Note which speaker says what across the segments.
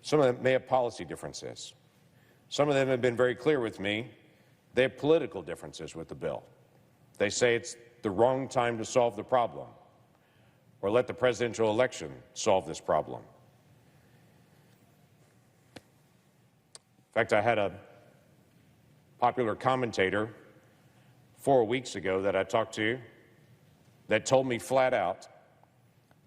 Speaker 1: Some of them may have policy differences. Some of them have been very clear with me. They have political differences with the bill. They say it's the wrong time to solve the problem, or let the presidential election solve this problem. In fact, I had a popular commentator 4 weeks ago that I talked to that told me flat out,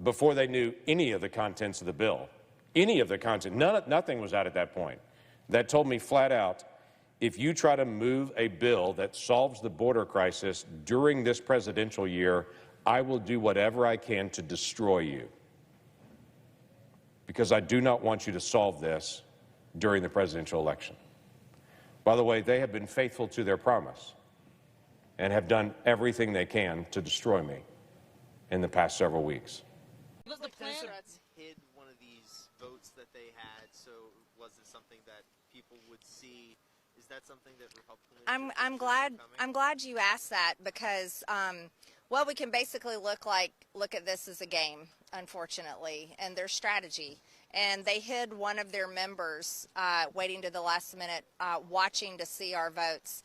Speaker 1: before they knew any of the contents of the bill, any of the content, nothing was out at that point, that told me flat out, if you try to move a bill that solves the border crisis during this presidential year, I will do whatever I can to destroy you. Because I do not want you to solve this during the presidential election. By the way, they have been faithful to their promise and have done everything they can to destroy me in the past several weeks.
Speaker 2: Was the Democrats hid one of these votes that they had, so was it something that people would see? Is that something that Republicans?
Speaker 3: I'm glad you asked that because, well, we can basically look at this as a game, unfortunately, and their strategy. And they hid one of their members, waiting to the last minute, watching to see our votes,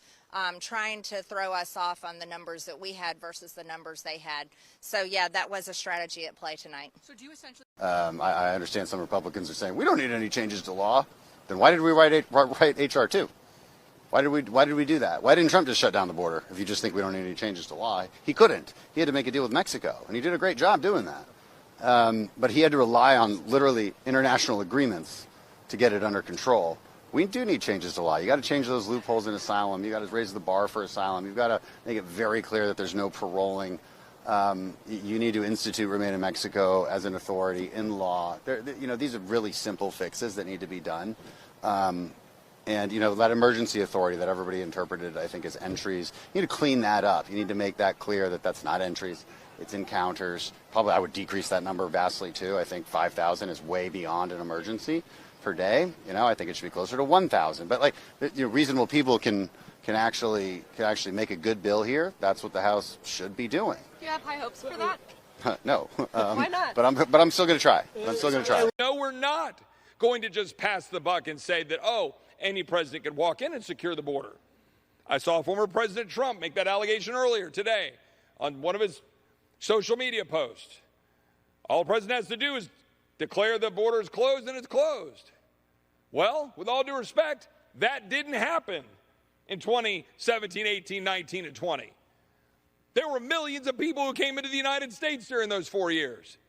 Speaker 3: trying to throw us off on the numbers that we had versus the numbers they had. So, yeah, that was a strategy at play tonight.
Speaker 4: So do you essentially?
Speaker 5: I understand some Republicans are saying we don't need any changes to law. Then why did we write H.R. 2? Why did we do that? Why didn't Trump just shut down the border? If you just think we don't need any changes to law, he couldn't. He had to make a deal with Mexico, and he did a great job doing that. But he had to rely on literally international agreements to get it under control. We do need changes to law. You got to change those loopholes in asylum. You got to raise the bar for asylum. You've got to make it very clear that there's no paroling. You need to institute remain in Mexico as an authority in law. These are really simple fixes that need to be done. And, that emergency authority that everybody interpreted, I think, as entries, you need to clean that up. You need to make that clear that that's not entries, it's encounters. Probably I would decrease that number vastly, too. I think 5,000 is way beyond an emergency per day. I think it should be closer to 1,000. But, reasonable people can actually make a good bill here. That's what the House should be doing.
Speaker 4: Do you have high hopes for that?
Speaker 5: No.
Speaker 4: Why not?
Speaker 5: But I'm still going to try.
Speaker 6: No, we're not going to just pass the buck and say that, any president could walk in and secure the border. I saw former President Trump make that allegation earlier today on one of his social media posts. All the president has to do is declare the border is closed and it's closed. Well, with all due respect, that didn't happen in 2017, 18, 19, and 20. There were millions of people who came into the United States during those 4 years.